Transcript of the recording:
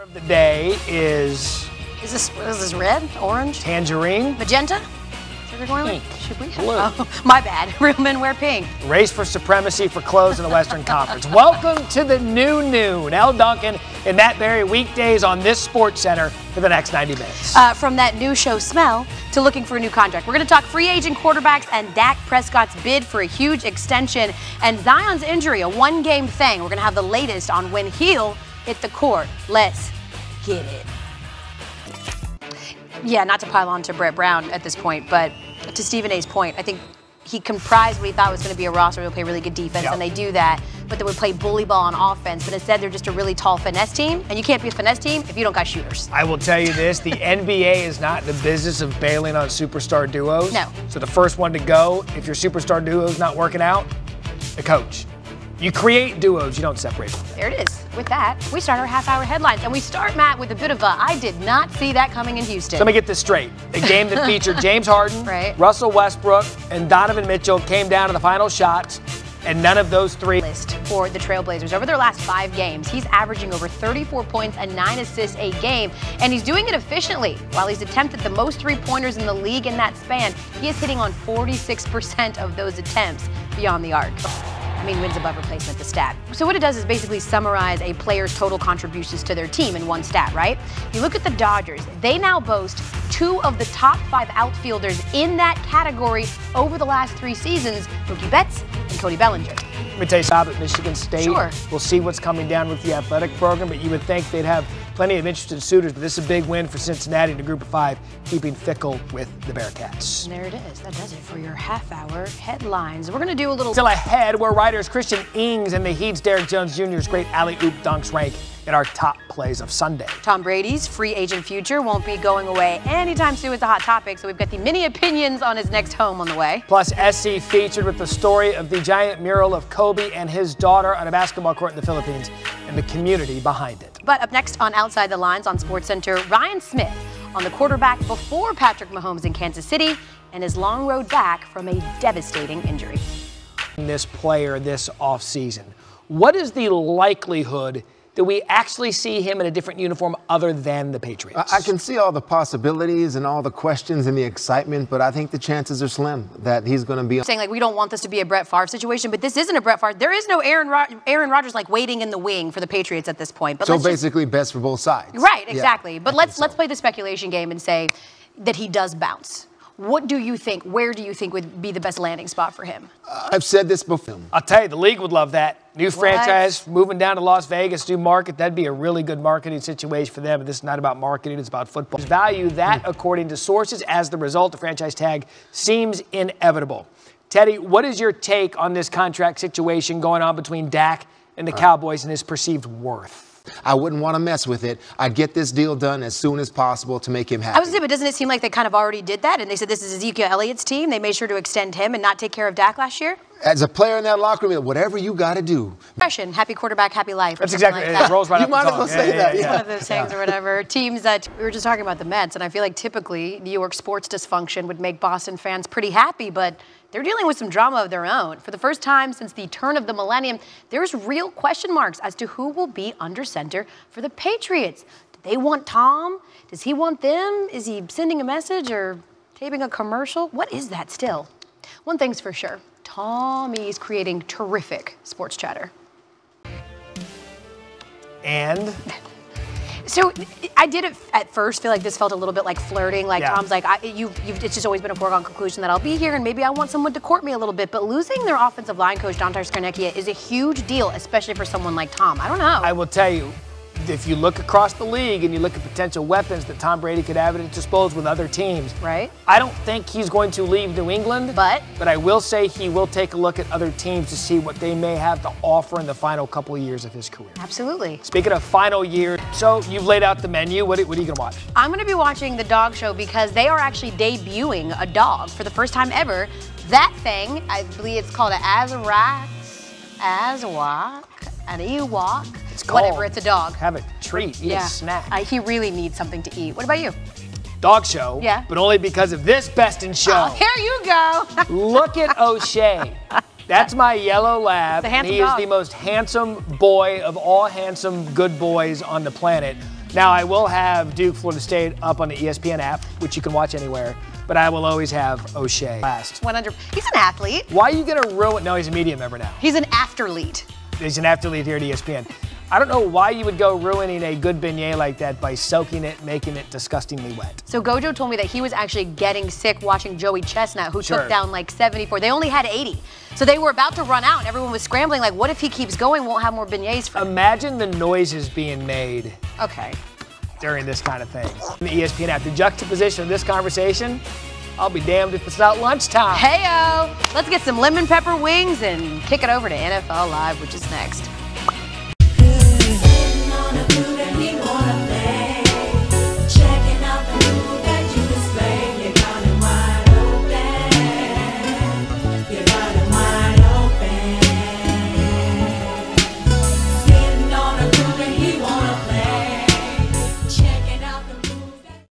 Of the day is this red, orange, tangerine, magenta? Pink. Should we? Blue. Oh, my bad. Real men wear pink. Race for supremacy for clothes in the Western Conference. Welcome to the new noon. Elle Duncan and Matt Berry weekdays on this Sports Center for the next 90 minutes. From that new show smell to looking for a new contract. We're going to talk free agent quarterbacks and Dak Prescott's bid for a huge extension and Zion's injury, a one-game thing. We're going to have the latest on when he'll hit the court. Let's get it. Yeah, not to pile on to Brett Brown at this point, but to Stephen A's point, I think he comprised what he thought was going to be a roster that would play really good defense, and they do that, but they would play bully ball on offense, but instead they're just a really tall finesse team, and you can't be a finesse team if you don't got shooters. I will tell you this, the NBA is not in the business of bailing on superstar duos. No. So the first one to go, if your superstar duo is not working out, the coach. You create duos, you don't separate them. There it is. With that, we start our half-hour headlines. And we start, Matt, with a bit of a I did not see that coming in Houston. So let me get this straight. A game that featured James Harden, right, Russell Westbrook, and Donovan Mitchell came down to the final shots, and none of those three. List for the Trailblazers. Over their last 5 games, he's averaging over 34 points and 9 assists a game, and he's doing it efficiently. While he's attempted the most three-pointers in the league in that span, he is hitting on 46% of those attempts beyond the arc. I mean, wins above replacement, the stat. So what it does is basically summarize a player's total contributions to their team in one stat, right? You look at the Dodgers, they now boast 2 of the top 5 outfielders in that category over the last 3 seasons, Mookie Betts and Cody Bellinger. Let me tell you something, at Michigan State. Sure. We'll see what's coming down with the athletic program, but you would think they'd have plenty of interested suitors, but this is a big win for Cincinnati in the group of 5, keeping Fickle with the Bearcats. And there it is. That does it for your half-hour headlines. We're going to do a little... Still ahead, where writers Christian Ings and the Heat's Derek Jones Jr.'s great alley-oop dunks rank in our top plays of Sunday. Tom Brady's free agent future won't be going away anytime soon. It's a hot topic, so we've got the mini opinions on his next home on the way. Plus, SC featured with the story of the giant mural of Kobe and his daughter on a basketball court in the Philippines and the community behind it. But up next on Outside the Lines on SportsCenter, Ryan Smith on the quarterback before Patrick Mahomes in Kansas City and his long road back from a devastating injury. This player this offseason, what is the likelihood that we actually see him in a different uniform other than the Patriots? I can see all the possibilities and all the questions and the excitement, but I think the chances are slim that he's going to be... Saying, like, we don't want this to be a Brett Favre situation, but this isn't a Brett Favre. There is no Aaron Rodgers, like, waiting in the wing for the Patriots at this point. But so basically best for both sides. Right, exactly. Yeah, but let's play the speculation game and say that he does bounce. What do you think? Where do you think would be the best landing spot for him? I've said this before. I'll tell you, the league would love that. New franchise, moving down to Las Vegas, new market. That'd be a really good marketing situation for them. But this is not about marketing, it's about football. Value that, according to sources, as the result, the franchise tag seems inevitable. Teddy, what is your take on this contract situation going on between Dak and the Cowboys and his perceived worth? I wouldn't want to mess with it. I'd get this deal done as soon as possible to make him happy. I was going to say, but doesn't it seem like they kind of already did that? And they said this is Ezekiel Elliott's team. They made sure to extend him and not take care of Dak last year? As a player in that locker room, whatever you got to do. Impression, happy quarterback, happy life. That's exactly like it. That. Rolls right you up might the as well tongue. say that. It's one of those things or whatever. Teams that we were just talking about the Mets, and I feel like typically New York sports dysfunction would make Boston fans pretty happy, but they're dealing with some drama of their own. For the first time since the turn of the millennium, there's real question marks as to who will be under center for the Patriots. Do they want Tom? Does he want them? Is he sending a message or taping a commercial? What is that still? One thing's for sure. Tommy's creating terrific sports chatter. And? So I did it at first feel like this felt a little bit like flirting. Like Tom's like, it's just always been a foregone conclusion that I'll be here and maybe I want someone to court me a little bit. But losing their offensive line coach, Dante Scarnecchia, is a huge deal, especially for someone like Tom. I don't know. I will tell you, if you look across the league and you look at potential weapons that Tom Brady could have at his disposal with other teams, right? I don't think he's going to leave New England, but I will say he will take a look at other teams to see what they may have to offer in the final couple of years of his career. Absolutely. Speaking of final year, so you've laid out the menu. What are you going to watch? I'm going to be watching the dog show because they are actually debuting a dog for the first time ever. That thing, I believe it's called an Azawak, an Ewok. It's called, whatever, it's a dog. Have a treat, eat a snack. He really needs something to eat. What about you? Dog show, yeah, but only because of this Best in Show. Oh, here you go. Look at O'Shea. That's my yellow lab. It's a handsome He is dog. the most handsome boy of all handsome good boys on the planet. Now, I will have Duke, Florida State up on the ESPN app, which you can watch anywhere, but I will always have O'Shea last. 100. He's an athlete. Why are you going to ruin? No, he's a media member now. He's an afterlead. He's an athlete here at ESPN. I don't know why you would go ruining a good beignet like that by soaking it, making it disgustingly wet. So Gojo told me that he was actually getting sick watching Joey Chestnut, who Sure. took down like 74. They only had 80. So they were about to run out, and everyone was scrambling like, what if he keeps going, won't have more beignets for him? Imagine the noises being made Okay. during this kind of thing. In the ESPN app, the juxtaposition of this conversation, I'll be damned if it's not lunchtime. Heyo! Let's get some lemon pepper wings and kick it over to NFL Live, which is next.